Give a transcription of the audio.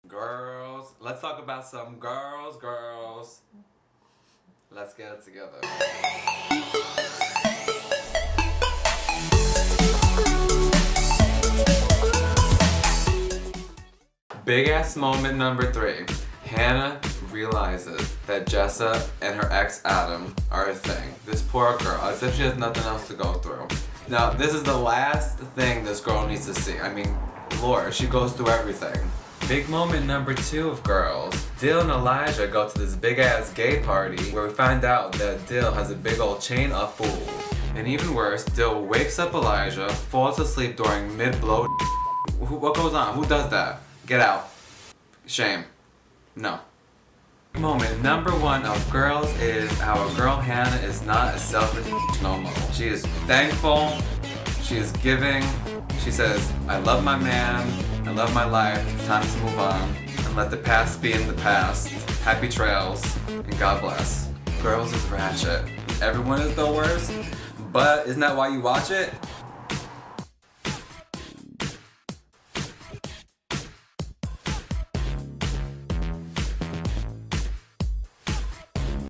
Girls, let's talk about some girls. Let's get it together. Big ass moment number 3. Hannah realizes that Jessa and her ex Adam are a thing. This poor girl, as if she has nothing else to go through. Now, this is the last thing this girl needs to see. I mean, Lord, she goes through everything. Big moment number 2 of girls. Dill and Elijah go to this big ass gay party where we find out that Dill has a big old chain of fools. And even worse, Dill wakes up Elijah, falls asleep during mid-blow. What goes on? Who does that? Get out. Shame. No. Moment number 1 of girls is our girl Hannah is not a selfish no more. She is thankful. She is giving. She says, I love my man. I love my life. It's time to move on and let the past be in the past. Happy trails and God bless. Girls is ratchet. Everyone is the worst, but isn't that why you watch it?